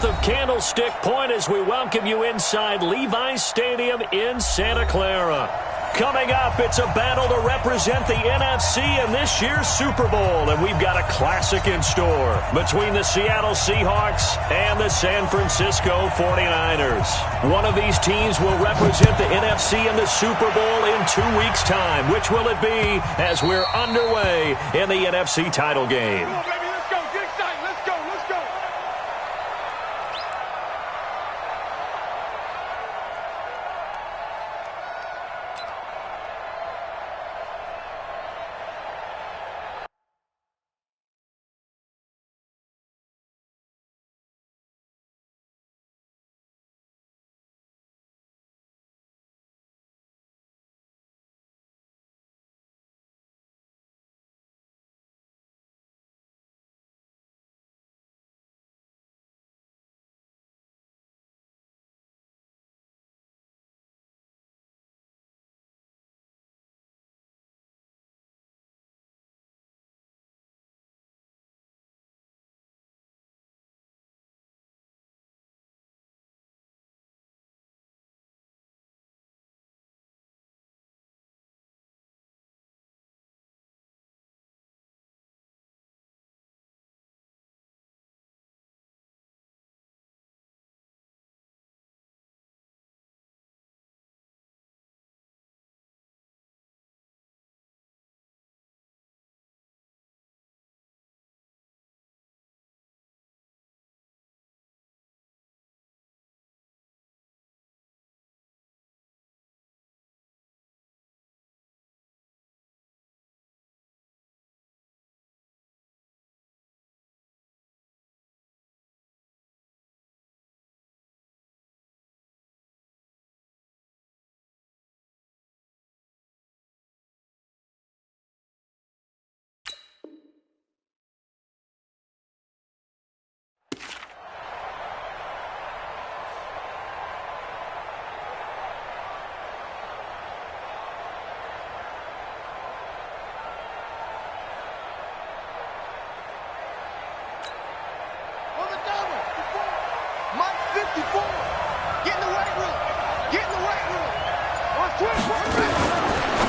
south of Candlestick Point as we welcome you inside Levi's Stadium in Santa Clara. Coming up, it's a battle to represent the NFC in this year's Super Bowl, and we've got a classic in store between the Seattle Seahawks and the San Francisco 49ers. One of these teams will represent the NFC in the Super Bowl in 2 weeks' time. Which will it be as we're underway in the NFC title game?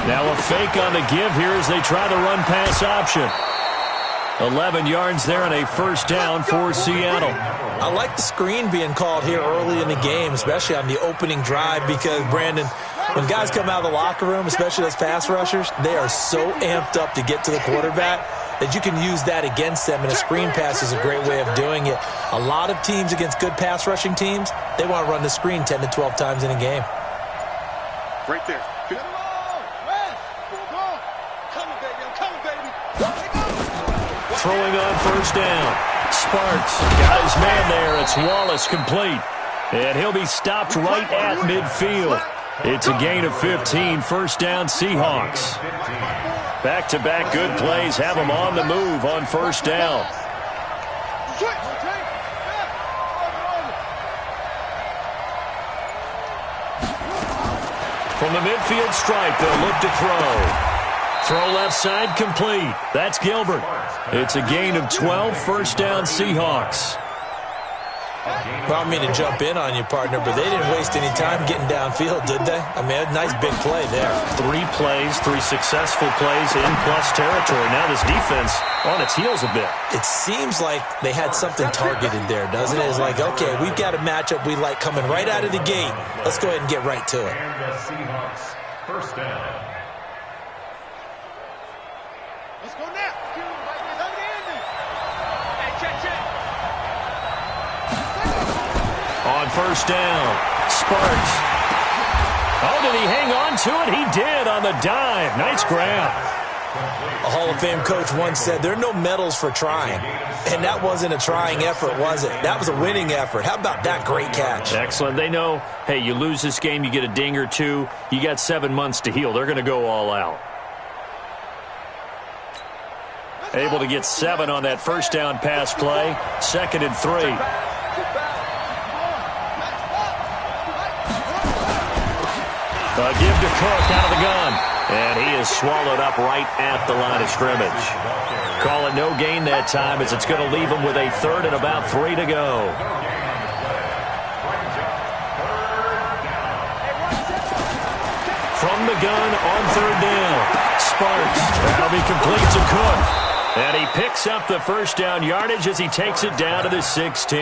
Now a fake on the give here as they try to run pass option. 11 yards there and a first down for Seattle. I like the screen being called here early in the game, especially on the opening drive, because, Brandon, when guys come out of the locker room, especially those pass rushers, they are so amped up to get to the quarterback that you can use that against them, and a screen pass is a great way of doing it. A lot of teams against good pass rushing teams, they want to run the screen 10 to 12 times in a game. Right there. Throwing on first down. Sparks got his man there. It's Wallace complete. And he'll be stopped right at midfield. It's a gain of 15. First down Seahawks. Back-to-back good plays have them on the move on first down. From the midfield stripe, they'll look to throw. Throw left side complete. That's Gilbert. It's a gain of 12. First down Seahawks. Well, I mean to jump in on you, partner, but they didn't waste any time getting downfield, did they? I mean, a nice big play there. 3 plays, 3 successful plays in plus territory. Now this defense on its heels a bit. It seems like they had something targeted there, doesn't it? It's like, okay, we've got a matchup we like coming right out of the gate. Let's go ahead and get right to it. And the Seahawks, first down. Let's go now. On first down, Sparks. Oh, did he hang on to it? He did on the dive. Nice grab. A Hall of Fame coach once said, there are no medals for trying. And that wasn't a trying effort, was it? That was a winning effort. How about that great catch? Excellent. They know, hey, you lose this game, you get a ding or two. You got 7 months to heal. They're going to go all out. Able to get 7 on that first down pass play. 2nd and 3. A give to Cook out of the gun. And he is swallowed up right at the line of scrimmage. Call it no gain that time as it's going to leave him with a 3rd and about 3 to go. from the gun on third down. Sparks. That'll be complete to Cook. And he picks up the first down yardage as he takes it down to the 16.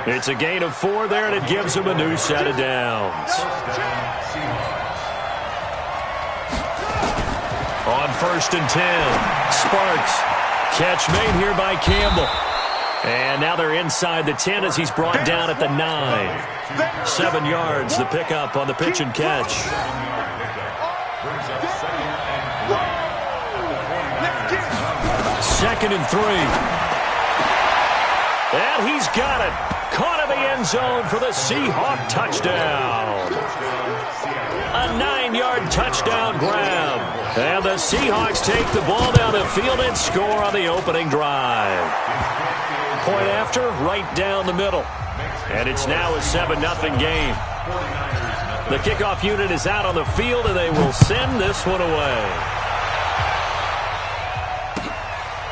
It's a gain of 4 there, and it gives him a new set of downs. On first and 10, Sparks. Catch made here by Campbell. And now they're inside the 10 as he's brought down at the 9. 7 yards, the pickup on the pitch and catch. Second and 3. And he's got it. Caught in the end zone for the Seahawk touchdown. A 9-yard touchdown grab. And the Seahawks take the ball down the field and score on the opening drive. Point after, right down the middle. And it's now a 7-0 game. The kickoff unit is out on the field, and they will send this one away.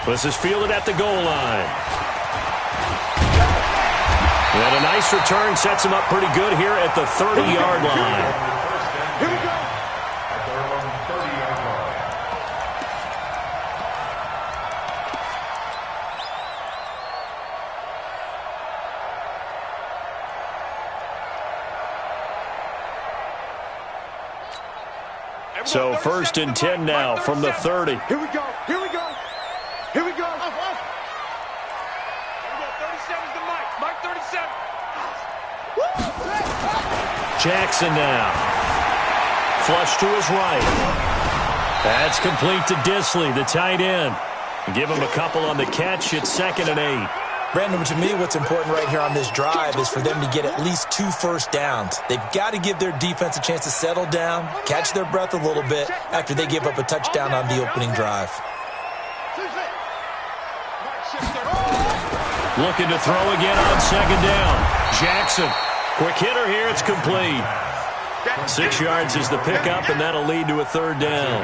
This is fielded at the goal line. And a nice return sets him up pretty good here at the 30-yard line. Here we go. At their own 30-yard line. So first and 10 now from the 30. Here we go. Here we go. Here we go. Off. Here we go. 37's the Mike. Mike 37. Jackson now. Flush to his right. That's complete to Disley, the tight end. Give him a couple on the catch. It's 2nd and 8. Brandon, to me, what's important right here on this drive is for them to get at least 2 first downs. They've got to give their defense a chance to settle down, catch their breath a little bit after they give up a touchdown on the opening drive. Looking to throw again on 2nd down. Jackson. Quick hitter here. It's complete. 6 yards is the pickup, and that'll lead to a 3rd down.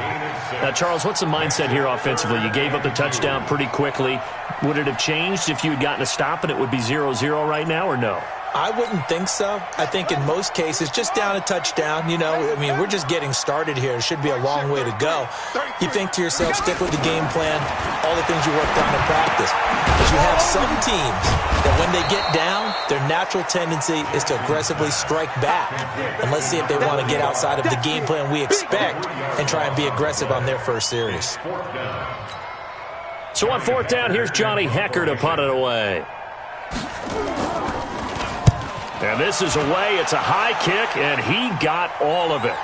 Now, Charles, what's the mindset here offensively? You gave up the touchdown pretty quickly. Would it have changed if you had gotten a stop and it would be 0-0 right now, or no? I wouldn't think so. I think in most cases, just down a touchdown, we're just getting started here. It should be a long way to go. You think to yourself, stick with the game plan, all the things you worked on in practice. But you have some teams that when they get down, their natural tendency is to aggressively strike back. And let's see if they want to get outside of the game plan we expect and try and be aggressive on their first series. So on 4th down, here's Johnny Hecker to punt it away. And this is away. It's a high kick, and he got all of it.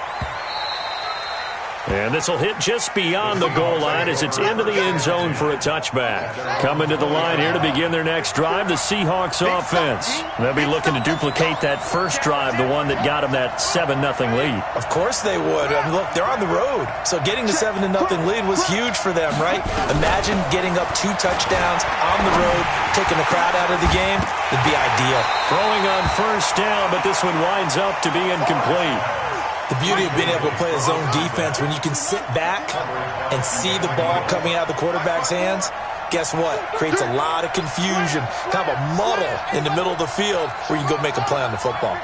And this will hit just beyond the goal line as it's into the end zone for a touchback. Coming to the line here to begin their next drive, the Seahawks offense. They'll be looking to duplicate that first drive, the one that got them that 7-0 lead. Of course they would. Look, they're on the road, so getting the 7-0 lead was huge for them, right? Imagine getting up 2 touchdowns on the road, taking the crowd out of the game. It'd be ideal. Throwing on first down, but this one winds up to be incomplete. The beauty of being able to play a zone defense, when you can sit back and see the ball coming out of the quarterback's hands, guess what? Creates a lot of confusion, kind of a muddle in the middle of the field where you can go make a play on the football.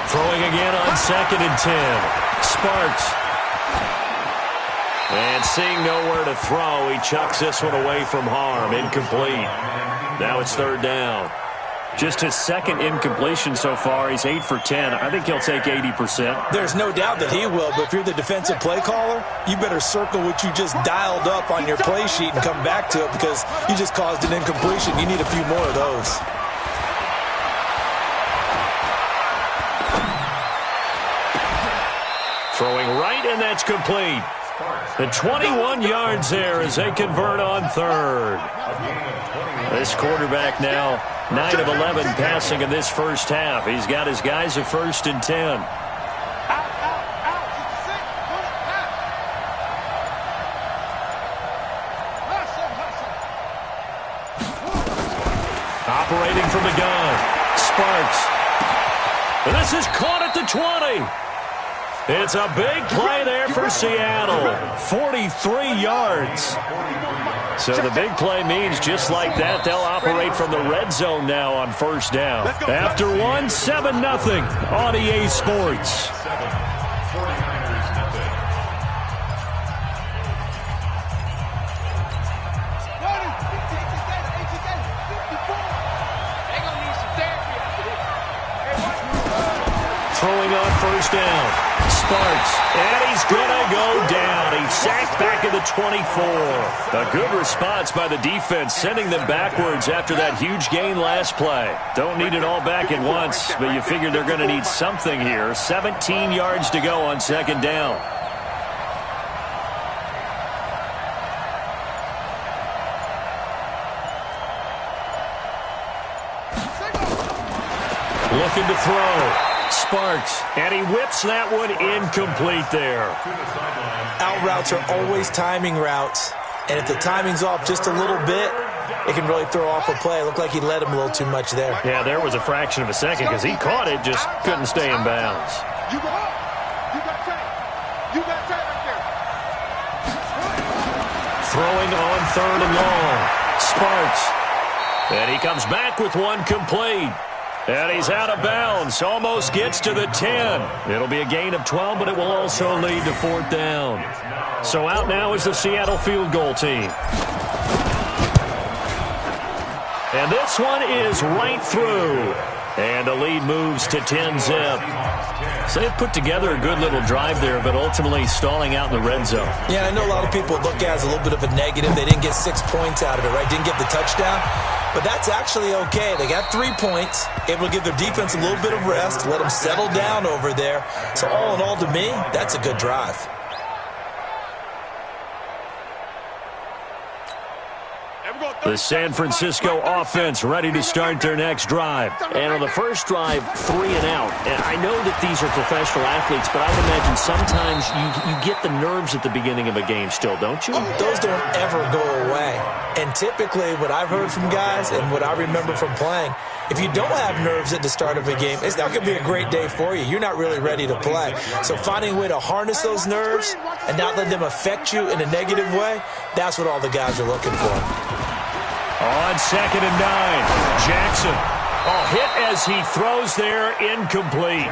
Throwing again on 2nd and 10. Sparks. And seeing nowhere to throw, he chucks this one away from harm. Incomplete. Now it's 3rd down. Just his 2nd incompletion so far. He's 8 for 10. I think he'll take 80%. There's no doubt that he will, but if you're the defensive play caller, you better circle what you just dialed up on your play sheet and come back to it because you just caused an incompletion. You need a few more of those. Throwing right, and that's complete. The 21 yards there as they convert on 3rd. This quarterback now 9 of 11 passing in this first half. He's got his guys at 1st and 10. Operating from the gun. Sparks. And this is caught at the 20. It's a big play there for Seattle. 43 yards. So the big play means just like that, they'll operate from the red zone now on first down. After 7-0 on EA Sports. Throwing on first down. Sparks, and he's going to go down. He's sacked back at the 24. A good response by the defense, sending them backwards after that huge gain last play. Don't need it all back at once, but you figure they're going to need something here. 17 yards to go on second down. Looking to throw. Sparks, and he whips that one incomplete there. Out routes are always timing routes, and if the timing's off just a little bit, it can really throw off a play. It looked like he led him a little too much there. Yeah, there was a fraction of a second because he caught it, just couldn't stay in bounds. You go up. You got time. You got time right there. Throwing on third and long. Sparks, and he comes back with one complete. And he's out of bounds, almost gets to the 10. It'll be a gain of 12, but it will also lead to fourth down. So out now is the Seattle field goal team. And this one is right through. And the lead moves to 10-zip. So they've put together a good little drive there, but ultimately stalling out in the red zone. Yeah, I know a lot of people look at it as a little bit of a negative. They didn't get 6 points out of it, right? Didn't get the touchdown. But that's actually okay. They got 3 points, able to give their defense a little bit of rest, let them settle down over there. So all in all, to me, that's a good drive. The San Francisco offense ready to start their next drive. And on the first drive, 3 and out. And I know that these are professional athletes, but I would imagine sometimes you get the nerves at the beginning of a game still, don't you? Those don't ever go away. And typically what I've heard from guys and what I remember from playing, if you don't have nerves at the start of a game, it's not going to be a great day for you. You're not really ready to play. So finding a way to harness those nerves and not let them affect you in a negative way, that's what all the guys are looking for. On 2nd and 9, Jackson. Hit as he throws there, incomplete.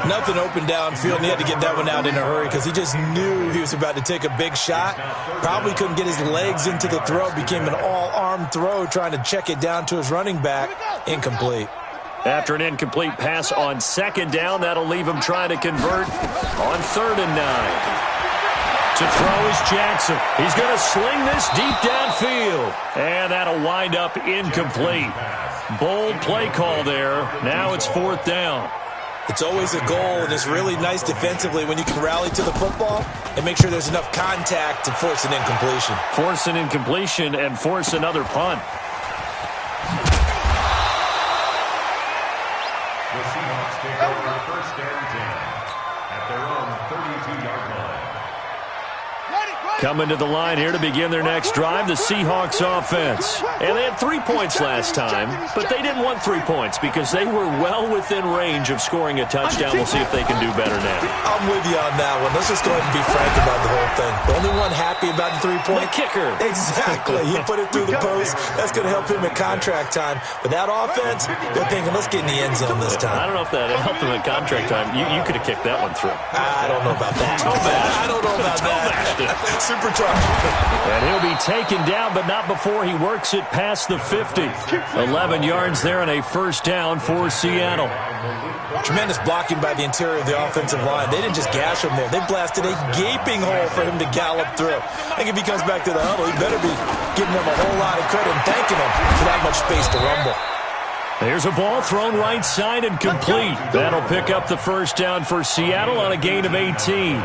Nothing open downfield, and he had to get that one out in a hurry because he just knew he was about to take a big shot. Probably couldn't get his legs into the throw. Became an all-arm throw trying to check it down to his running back. Incomplete. After an incomplete pass on 2nd down, that'll leave him trying to convert on 3rd and 9. To throw is Jackson. He's going to sling this deep downfield. And that'll wind up incomplete. Bold play call there. Now it's 4th down. It's always a goal, and it's really nice defensively when you can rally to the football and make sure there's enough contact to force an incompletion. Force an incompletion and force another punt. The Seahawks take over first and 10 at their own 32-yard line. Coming to the line here to begin their next drive, the Seahawks offense. And they had 3 points last time, but they didn't want 3 points because they were well within range of scoring a touchdown. We'll see if they can do better now. I'm with you on that one. Let's just go ahead and be frank about the whole thing. The only one happy about the 3-point? The kicker. Exactly. He put it through the post. That's going to help him at contract time. But that offense, they're thinking, let's get in the end zone this time. I don't know if that helped him at contract time. You could have kicked that one through. I don't know about that. I don't know about that. Supercharged. And he'll be taken down, but not before he works it past the 50. 11 yards there and a first down for Seattle. Tremendous blocking by the interior of the offensive line. They didn't just gash him there. They blasted a gaping hole for him to gallop through. I think if he comes back to the huddle, he better be giving them a whole lot of credit and thanking him for that much space to rumble. There's a ball thrown right side and complete. That'll pick up the first down for Seattle on a gain of 18.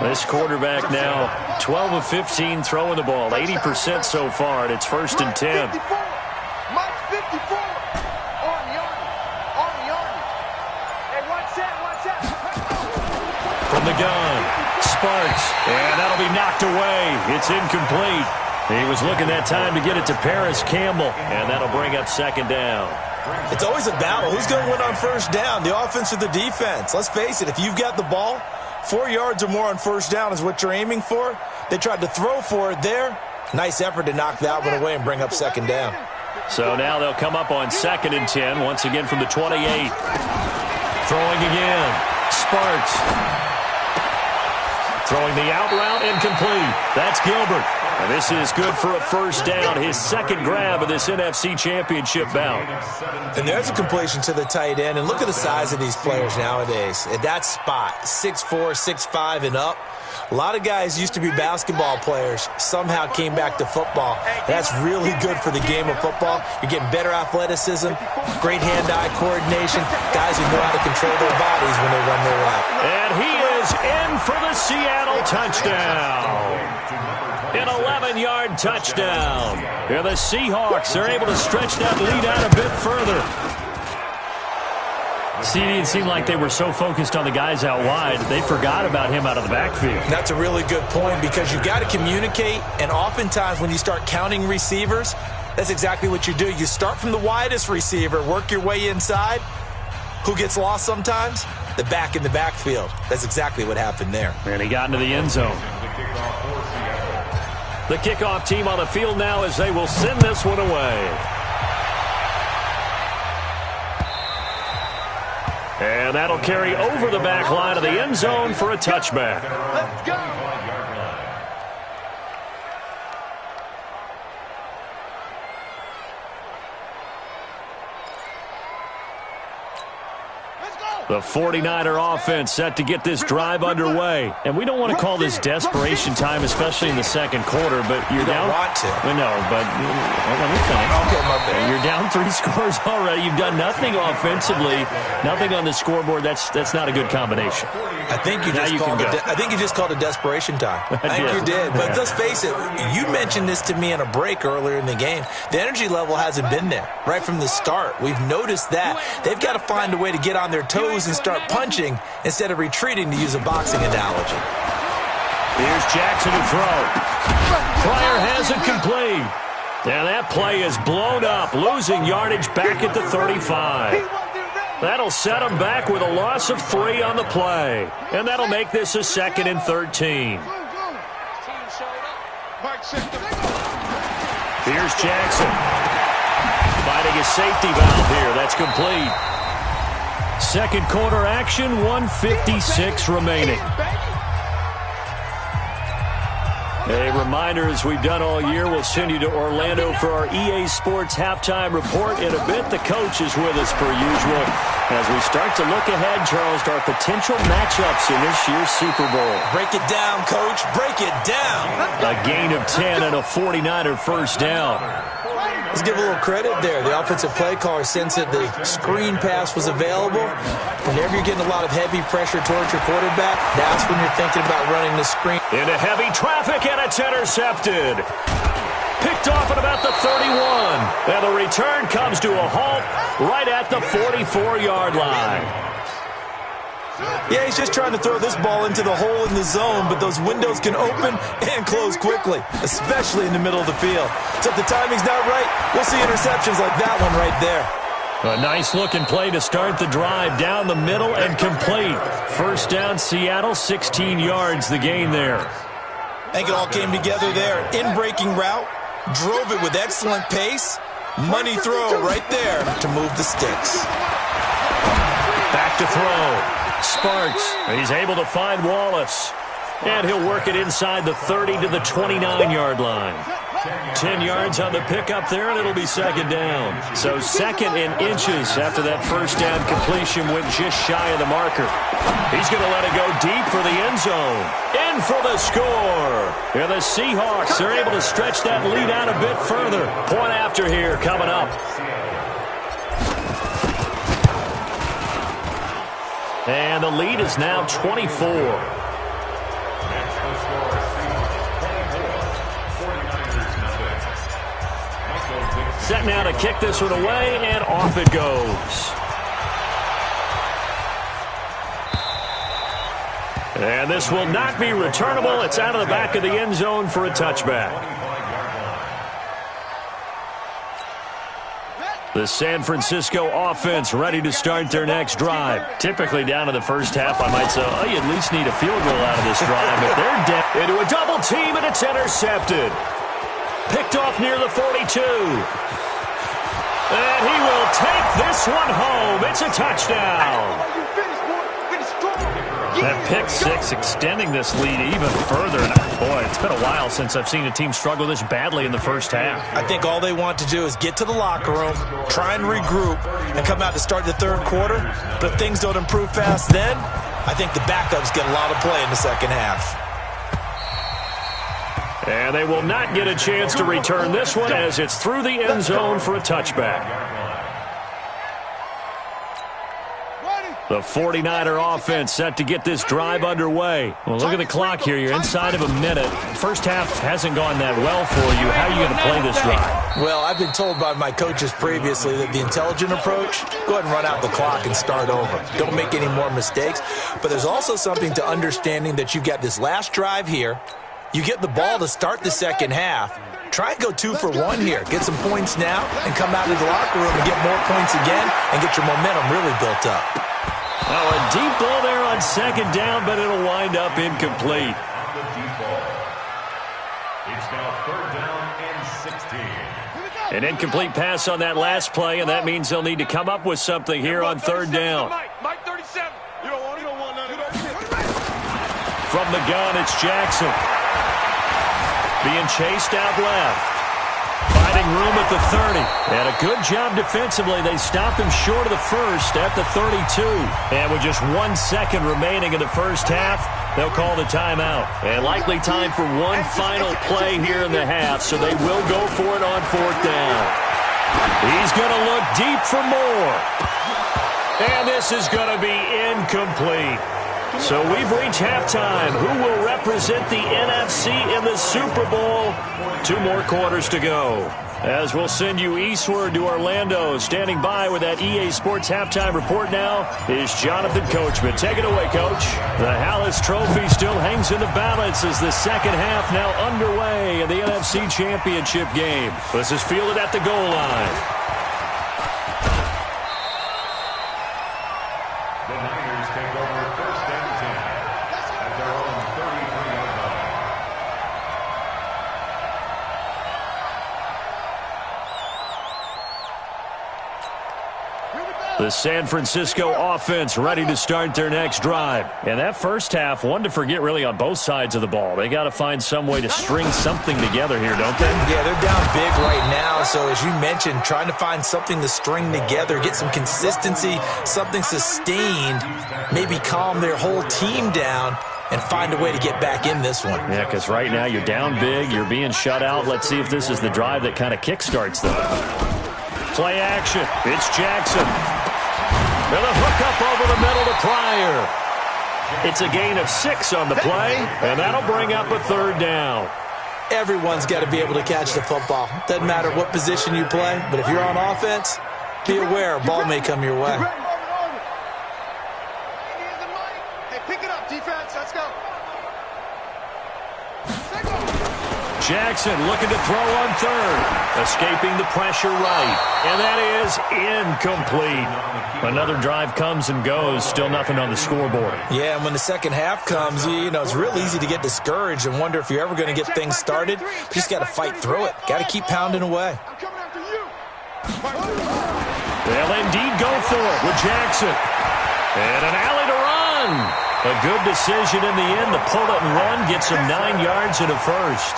This quarterback now 12 of 15 throwing the ball, 80% so far, and it's 1st and 10. Mike 54 on the yardage. Hey, watch that. From the gun, Sparks, and that'll be knocked away. It's incomplete. He was looking that time to get it to Paris Campbell, and that'll bring up 2nd down. It's always a battle. Who's going to win on first down, the offense or the defense? Let's face it, if you've got the ball, 4 yards or more on first down is what you're aiming for. They tried to throw for it there. Nice effort to knock that one away and bring up second down. So now they'll come up on 2nd and 10, once again from the 28. Throwing again. Sparks. Throwing the out route, incomplete. That's Gilbert. And this is good for a first down, his second grab of this NFC Championship bout. And there's a completion to the tight end. And look at the size of these players nowadays. At that spot, 6'4", 6'5", and up. A lot of guys used to be basketball players, somehow came back to football. That's really good for the game of football. You're getting better athleticism, great hand-eye coordination, guys who know how to control their bodies when they run their route. And he is in for the Seattle touchdown. An 11-yard touchdown. And the Seahawks are able to stretch that lead out a bit further. It seemed like they were so focused on the guys out wide, they forgot about him out of the backfield. That's a really good point because you've got to communicate, and oftentimes when you start counting receivers, that's exactly what you do. You start from the widest receiver, work your way inside. Who gets lost sometimes? The back in the backfield. That's exactly what happened there. And he got into the end zone. The kickoff team on the field now as they will send this one away. And that'll carry over the back line of the end zone for a touchback. Let's go. The 49er offense set to get this drive underway. And we don't want to call this desperation time, especially in the second quarter, but you're down. You don't want to. No, but let me finish. Okay, my bad. You're down 3 scores already. You've done nothing offensively, nothing on the scoreboard. That's not a good combination. I think you just called it desperation time. I think you did. But let's face it, you mentioned this to me in a break earlier in the game. The energy level hasn't been there right from the start. We've noticed that. They've got to find a way to get on their toes and start punching instead of retreating, to use a boxing analogy. Here's Jackson to throw. Pryor has it complete. And that play is blown up, losing yardage back at the 35. That'll set him back with a loss of 3 on the play. And that'll make this a 2nd and 13. Here's Jackson. Fighting a safety valve here. That's complete. Second quarter action, 1:56 remaining. A reminder, as we've done all year, we'll send you to Orlando for our EA Sports halftime report. In a bit, the coach is with us per usual as we start to look ahead, Charles, to our potential matchups in this year's Super Bowl. Break it down, Coach. Break it down. A gain of 10 and a 49er first down. Let's give a little credit there. The offensive play caller sensed that the screen pass was available. Whenever you're getting a lot of heavy pressure towards your quarterback, that's when you're thinking about running the screen. Into heavy traffic, and it's intercepted. Picked off at about the 31. And the return comes to a halt right at the 44-yard line. Yeah, he's just trying to throw this ball into the hole in the zone, but those windows can open and close quickly, especially in the middle of the field. So if the timing's not right, we'll see interceptions like that one right there. A nice-looking play to start the drive down the middle and complete. First down, Seattle, 16 yards, the gain there. I think it all came together there. In-breaking route, drove it with excellent pace. Money throw right there to move the sticks. Back to throw. Sparks, he's able to find Wallace. And he'll work it inside the 30 to the 29-yard line. 10 yards on the pickup there, and it'll be second down. So 2nd and inches after that first down completion went just shy of the marker. He's going to let it go deep for the end zone. In for the score. And the Seahawks are able to stretch that lead out a bit further. Point after here coming up. And the lead is now 24. Set now to kick this one away, and off it goes. And this will not be returnable. It's out of the back of the end zone for a touchback. The San Francisco offense ready to start their next drive. Typically down to the first half, I might say, oh, you at least need a field goal out of this drive. But they're down into a double team, and it's intercepted. Picked off near the 42. And he will take this one home. It's a touchdown. That pick six extending this lead even further. And boy, it's been a while since I've seen a team struggle this badly in the first half. I think all they want to do is get to the locker room, try and regroup, and come out to start the third quarter. But if things don't improve fast then, I think the backups get a lot of play in the second half. And they will not get a chance to return this one as it's through the end zone for a touchback. The 49er offense set to get this drive underway. Well, look at the clock here. You're inside of a minute. First half hasn't gone that well for you. How are you going to play this drive? Well, I've been told by my coaches previously that the intelligent approach, go ahead and run out the clock and start over. Don't make any more mistakes. But there's also something to understanding that you've got this last drive here. You get the ball to start the second half. Try and go 2 for 1 here. Get some points now and come out of the locker room and get more points again and get your momentum really built up. Oh, a deep ball there on second down, but it'll wind up incomplete. It's now third down and 16. An incomplete pass on that last play, and that means they'll need to come up with something here on third down. Mike 37. You don't want none of that. From the gun, it's Jackson. Being chased out left. Finding room at the 30. And a good job defensively. They stopped him short of the first at the 32. And with just 1 second remaining in the first half, they'll call the timeout. And likely time for one final play here in the half, so they will go for it on fourth down. He's going to look deep for more. And this is going to be incomplete. So we've reached halftime. Who will represent the NFC in the Super Bowl? 2 more quarters to go. As we'll send you eastward to Orlando. Standing by with that EA Sports halftime report now is Jonathan Coachman. Take it away, Coach. The Hallis Trophy still hangs in the balance as the second half now underway in the NFC Championship game. This is fielded at the goal line. The Niners take over first and 10 at their own 33-yard line. The San Francisco offense ready to start their next drive. And that first half, one to forget really on both sides of the ball. They got to find some way to string something together here, don't they? Yeah, they're down big right now. So as you mentioned, trying to find something to string together, get some consistency, something sustained, maybe calm their whole team down and find a way to get back in this one. Yeah, because right now you're down big, you're being shut out. Let's see if this is the drive that kind of kickstarts them. Play action. It's Jackson. With a hook up over the middle to Pryor. It's a gain of 6 on the play, and that'll bring up a third down. Everyone's got to be able to catch the football. Doesn't matter what position you play, but if you're on offense, be aware a ball may come your way. Hey, pick it up, defense. Let's go. Jackson looking to throw on third. Escaping the pressure right. And that is incomplete. Another drive comes and goes. Still nothing on the scoreboard. Yeah, and when the second half comes, you know, it's real easy to get discouraged and wonder if you're ever going to get things started. You just got to fight through it. Got to keep pounding away. I'm coming after you. They'll indeed go for it with Jackson. And an alley to run. A good decision in the end to pull it and run. Gets him 9 yards and a first.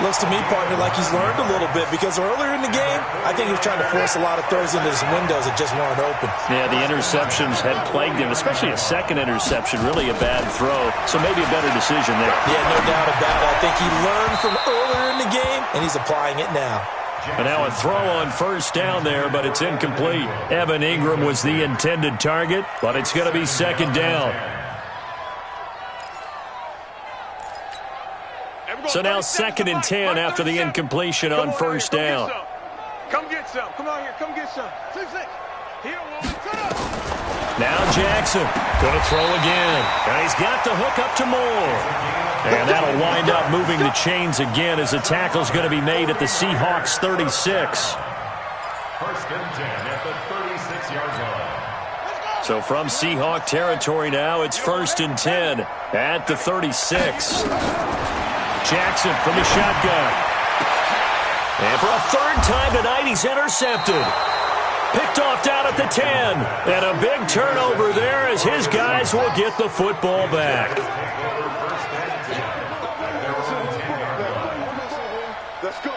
Looks to me, partner, like he's learned a little bit because earlier in the game, I think he was trying to force a lot of throws into his windows that just weren't open. Yeah, the interceptions had plagued him, especially a second interception, really a bad throw. So maybe a better decision there. Yeah, no doubt about it. I think he learned from earlier in the game, and he's applying it now. And now a throw on first down there, but it's incomplete. Evan Ingram was the intended target, but it's going to be second down. So now 2nd and 10 after the incompletion on first down. Come get some. Come on here. Come get some. 2-6. Now Jackson going to throw again. And he's got the hook up to Moore. And that'll wind up moving the chains again as the tackle's going to be made at the Seahawks 36. First and 10 at the 36-yard line. So from Seahawk territory now, it's first and 10 at the 36. Jackson from the shotgun. And for a third time tonight, he's intercepted. Picked off down at the 10. And a big turnover there as his guys will get the football back. Let's go.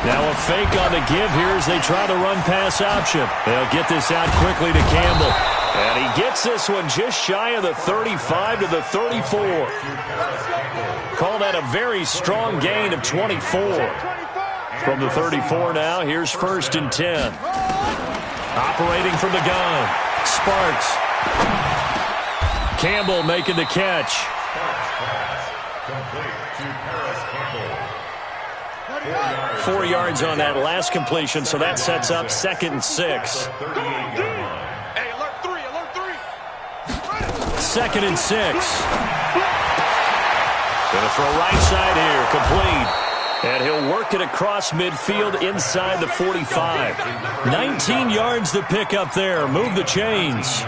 Now a fake on the give here as they try the run-pass option. They'll get this out quickly to Campbell. And he gets this one just shy of the 35 to the 34. Call that a very strong gain of 24. From the 34 now, here's first and 10. Operating from the gun. Sparks. Campbell making the catch. Complete to Paris Campbell. 4 yards on that last completion, so that sets up second and 6. Hey, alert 3, alert 3. Second and 6. Gonna throw right side here, complete. And he'll work it across midfield inside the 45. 19 yards to pick up there. Move the chains.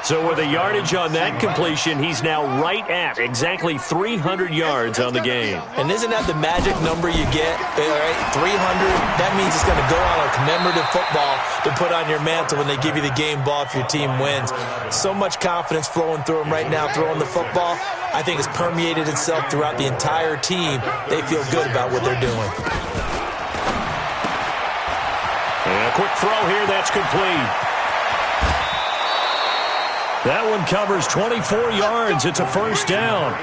So with the yardage on that completion, he's now right at exactly 300 yards on the game. And isn't that the magic number you get? Right? 300, that means it's going to go on a commemorative football to put on your mantle when they give you the game ball if your team wins. So much confidence flowing through him right now throwing the football. I think it's permeated itself throughout the entire team. They feel good about what they're doing. And a quick throw here, that's complete. That one covers 24 yards. It's a first down.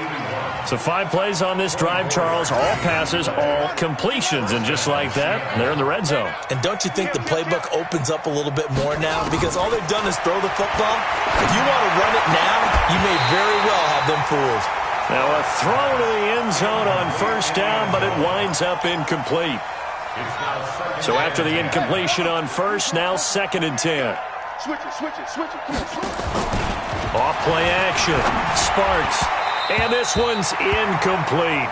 So 5 plays on this drive, Charles. All passes, all completions. And just like that, they're in the red zone. And don't you think the playbook opens up a little bit more now? Because all they've done is throw the football. If you want to run it now, you may very well have them fooled. Now a throw to the end zone on first down, but it winds up incomplete. So after the incompletion on first, now second and 10. Switch it, switch it, switch it. Come on, switch it. Off play action. Sparks. And this one's incomplete.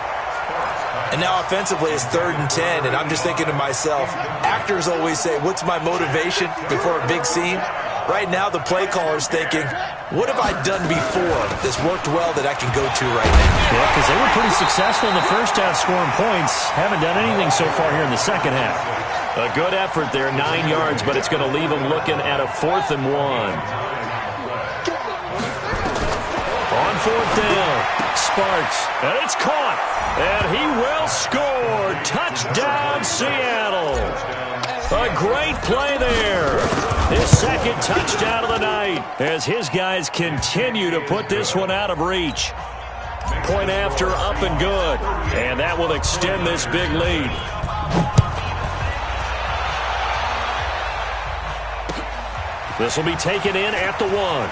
And now offensively it's third and 10, and I'm just thinking to myself, actors always say, what's my motivation before a big scene? Right now the play caller's thinking, what have I done before that's worked well that I can go to right now? Yeah, because they were pretty successful in the first half scoring points. Haven't done anything so far here in the second half. A good effort there, 9 yards, but it's going to leave them looking at a 4th and 1. On 4th down, Sparks, and it's caught, and he will score. Touchdown, Seattle. A great play there. His second touchdown of the night as his guys continue to put this one out of reach. Point after, up and good, and that will extend this big lead. This will be taken in at the 1.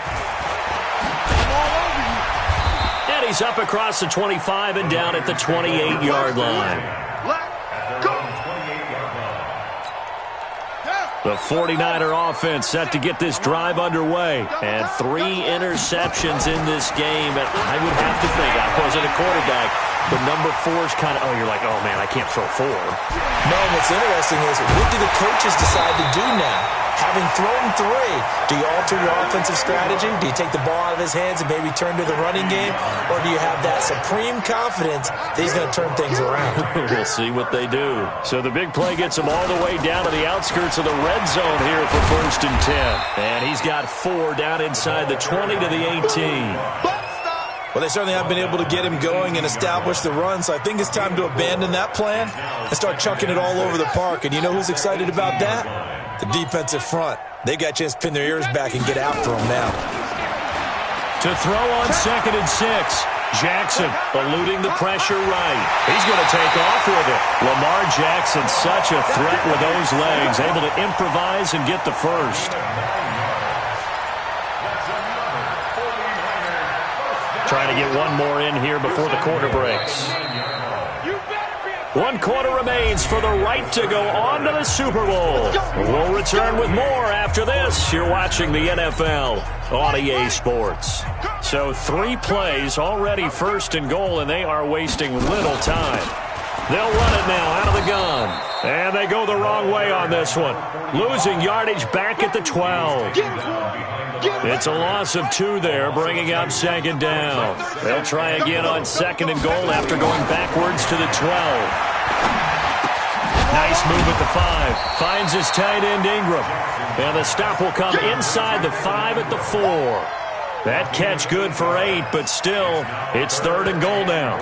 And he's up across the 25 and down at the 28-yard line. The 49er offense set to get this drive underway. And 3 interceptions in this game. And I would have to think, I wasn't a quarterback, but number 4's kind of, you're like, oh, man, I can't throw 4. No, what's interesting is, what do the coaches decide to do now? Having thrown 3, do you alter your offensive strategy? Do you take the ball out of his hands and maybe turn to the running game? Or do you have that supreme confidence that he's going to turn things around? We'll see what they do. So the big play gets him all the way down to the outskirts of the red zone here for first and 10. And he's got 4 down inside the 20 to the 18. Well, they certainly have been able to get him going and establish the run, so I think it's time to abandon that plan and start chucking it all over the park. And you know who's excited about that? The defensive front. They got a chance to pin their ears back and get after him now. To throw on second and 6. Jackson eluding the pressure right. He's going to take off with it. Lamar Jackson, such a threat with those legs, able to improvise and get the first. Trying to get one more in here before the quarter breaks. 1 quarter remains for the right to go on to the Super Bowl. We'll return with more after this. You're watching the NFL on EA Sports. So 3 plays already first and goal, and they are wasting little time. They'll run it now out of the gun. And they go the wrong way on this one. Losing yardage back at the 12. It's a loss of 2 there, bringing up second down. They'll try again on second and goal after going backwards to the 12. Nice move at the 5. Finds his tight end, Ingram. And the stop will come inside the 5 at the 4. That catch good for 8, but still, it's third and goal now.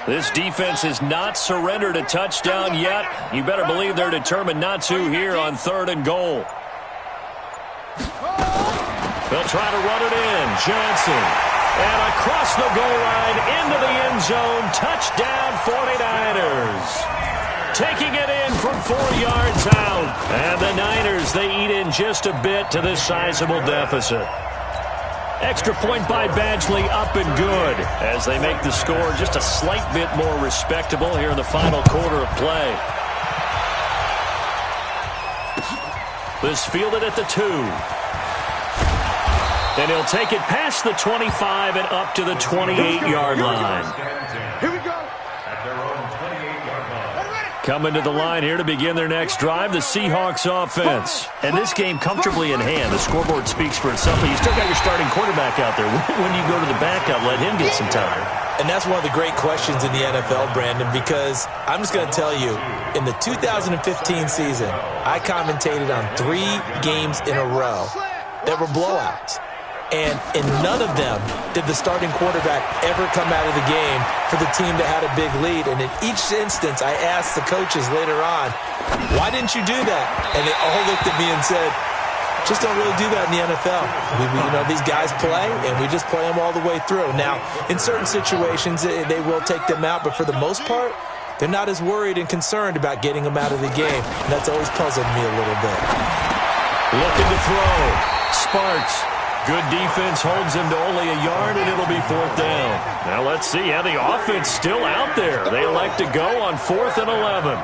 This defense has not surrendered a touchdown yet. You better believe they're determined not to here on third and goal. They'll try to run it in. Johnson. And across the goal line into the end zone. Touchdown 49ers. Taking it in from 4 yards out. And the Niners, they eat in just a bit to this sizable deficit. Extra point by Badgley, up and good as they make the score just a slight bit more respectable here in the final quarter of play. This fielded at the 2. And he'll take it past the 25 and up to the 28-yard line. Here we go. At their own 28-yard line. Coming to the line here to begin their next drive, the Seahawks offense. And this game comfortably in hand. The scoreboard speaks for itself, but you still got your starting quarterback out there. When you go to the backup, let him get some time. And that's one of the great questions in the NFL, Brandon, because I'm just going to tell you, in the 2015 season, I commentated on 3 games in a row that were blowouts. And in none of them did the starting quarterback ever come out of the game for the team that had a big lead. And in each instance, I asked the coaches later on, why didn't you do that? And they all looked at me and said, just don't really do that in the NFL. These guys play, and we just play them all the way through. Now, in certain situations, they will take them out, but for the most part, they're not as worried and concerned about getting them out of the game. And that's always puzzled me a little bit. Looking to throw. Sparks. Good defense holds him to only a yard, and it'll be 4th down. Now let's see how the offense still out there. They elect to go on 4th and 11.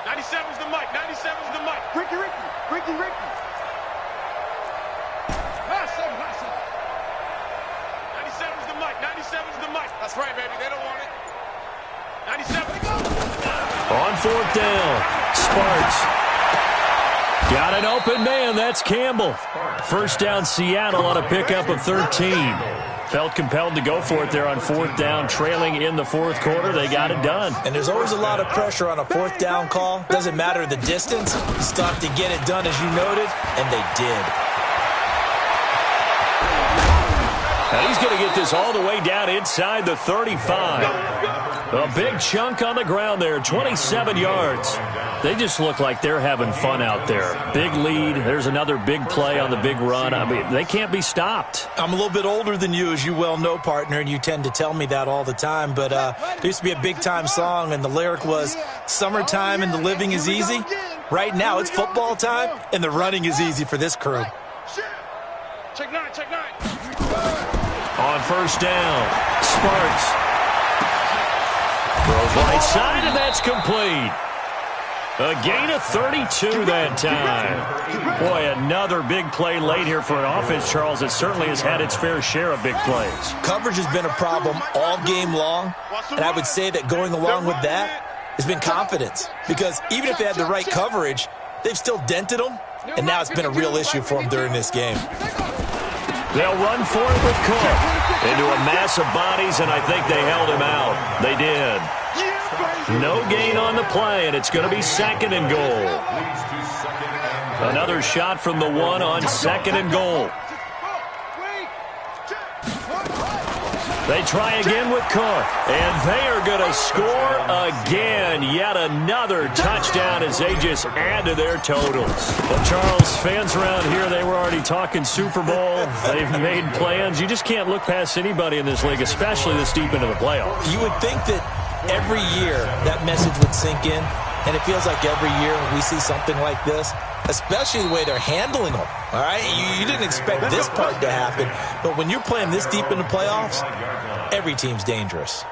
97's the mic. 97's the mic. Ricky. Last seven. 97's the mic. 97's the mic. That's right, baby. They don't want it. 97. On 4th down, Sparks. Got an open man. That's Campbell. First down, Seattle on a pickup of 13. Felt compelled to go for it there on 4th down, trailing in the 4th quarter. They got it done. And there's always a lot of pressure on a 4th down call. Doesn't matter the distance. You still have to get it done, as you noted, and they did. Now he's going to get this all the way down inside the 35. A big chunk on the ground there, 27 yards. They just look like they're having fun out there. Big lead. There's another big play on the big run. I mean, they can't be stopped. I'm a little bit older than you, as you well know, partner, and you tend to tell me that all the time. But there used to be a big-time song, and the lyric was, summertime and the living is easy. Right now, it's football time, and the running is easy for this crew. Check 9. On first down, Sparks. Throws right side, and that's complete. A gain of 32 that time. Boy, another big play late here for an offense, Charles, that certainly has had its fair share of big plays. Coverage has been a problem all game long, and I would say that going along with that has been confidence. Because even if they had the right coverage, they've still dented them, and now it's been a real issue for them during this game. They'll run for it with Cook into a mass of bodies, and I think they held him out. They did. No gain on the play, and it's going to be 2nd and goal. Another shot from the 1 on 2nd and goal. They try again with Cook, and they are going to score again. Yet another touchdown as they just add to their totals. Well, Charles, fans around here, they were already talking Super Bowl. They've made plans. You just can't look past anybody in this league, especially this deep into the playoffs. You would think that every year that message would sink in, and it feels like every year we see something like this, especially the way they're handling them. All right, you didn't expect this part to happen, but when you're playing this deep in the playoffs, every team's dangerous.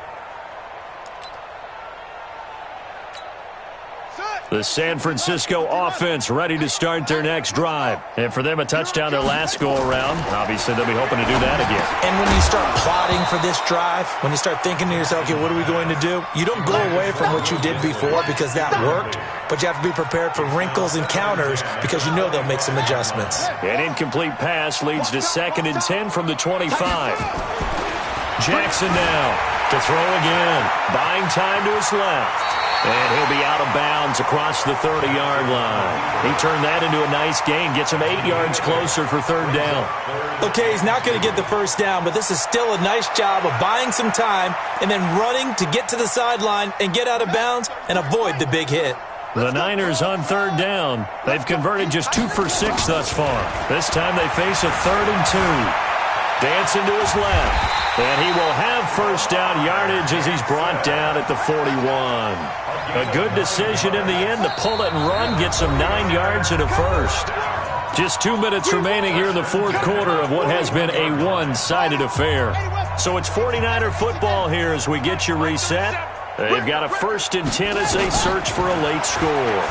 The The San Francisco offense ready to start their next drive. And for them, a touchdown their last go-around. Obviously, they'll be hoping to do that again. And when you start plotting for this drive, when you start thinking to yourself, okay, what are we going to do? You don't go away from what you did before because that worked, but you have to be prepared for wrinkles and counters because you know they'll make some adjustments. An incomplete pass leads to 2nd and 10 from the 25. Jackson now to throw again. Buying time to his left. And he'll be out of bounds across the 30-yard line. He turned that into a nice gain. Gets him 8 yards closer for 3rd down. Okay, he's not going to get the first down, but this is still a nice job of buying some time and then running to get to the sideline and get out of bounds and avoid the big hit. The Niners on 3rd down. They've converted just 2 for 6 thus far. This time they face a 3rd and 2. Dancing to his left. And he will have first down yardage as he's brought down at the 41. A good decision in the end to pull it and run, get some 9 yards and a first. Just 2 minutes remaining here in the 4th quarter of what has been a one-sided affair. So it's 49er football here as we get you reset. They've got a 1st and 10 as they search for a late score.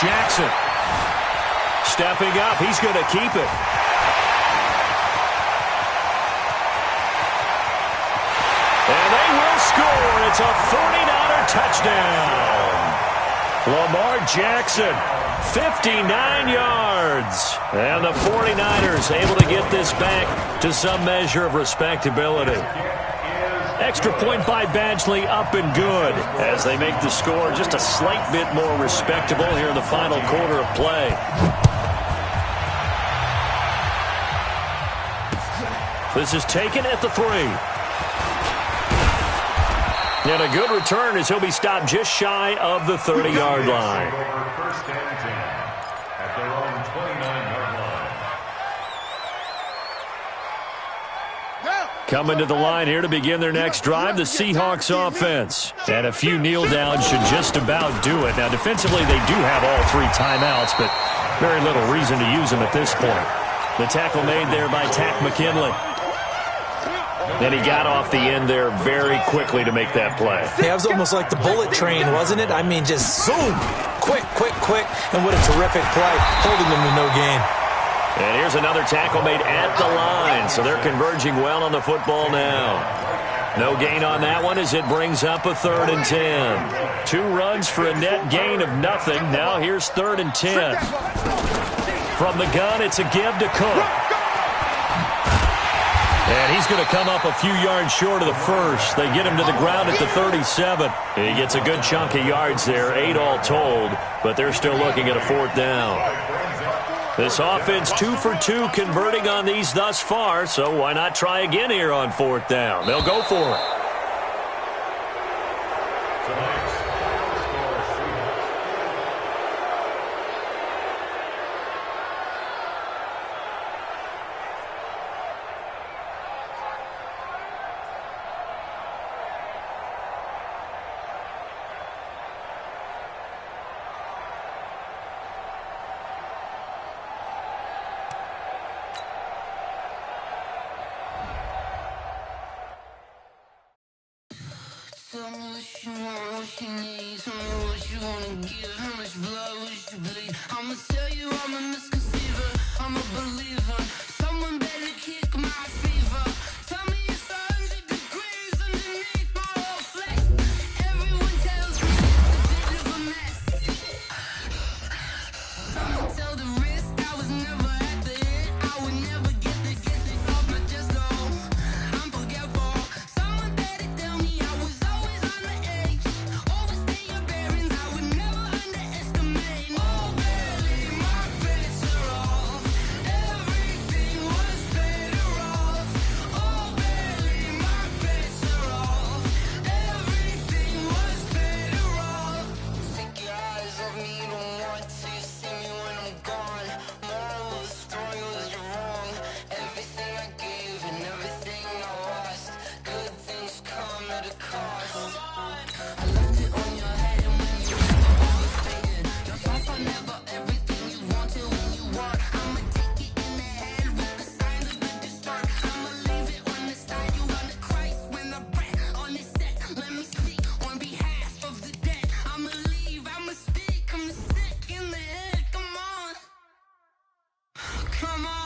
Jackson stepping up. He's going to keep it. And they will score. It's a 49er touchdown. Lamar Jackson, 59 yards. And the 49ers able to get this back to some measure of respectability. Extra point by Badgley up and good as they make the score just a slight bit more respectable here in the final quarter of play. This is taken at the 3. And a good return as he'll be stopped just shy of the 30-yard line. First and 10 at their own 29-yard line. Coming to the line here to begin their next drive, the Seahawks offense. And a few kneel downs should just about do it. Now, defensively, they do have all 3 timeouts, but very little reason to use them at this point. The tackle made there by Tack McKinley. And he got off the end there very quickly to make that play. Yeah, it was almost like the bullet train, wasn't it? I mean, just zoom, quick, quick, quick, and what a terrific play, holding them to no gain. And here's another tackle made at the line, so they're converging well on the football now. No gain on that one as it brings up a 3rd and 10. 2 runs for a net gain of nothing. Now here's 3rd and 10. From the gun, it's a give to Cook. And he's going to come up a few yards short of the first. They get him to the ground at the 37. He gets a good chunk of yards there, 8 all told, but they're still looking at a 4th down. This offense 2 for 2 converting on these thus far, so why not try again here on 4th down? They'll go for it. Tell me what you want, what you need. Tell me what you wanna give. How much blood would you bleed? I'ma tell you I'm a misconceiver. I'm a believer. Someone better kick my fever. Tell me it's 100 degrees underneath my whole flesh. Everyone tells me it's a bit of a mess. Someone tell the risk I was never at the end. I would never get this off my chest. Oh, I'm forgetful. Someone better tell me I was always on the edge. Overstay your bearings, I would never underestimate. Oh, barely, my bets are off. Come on.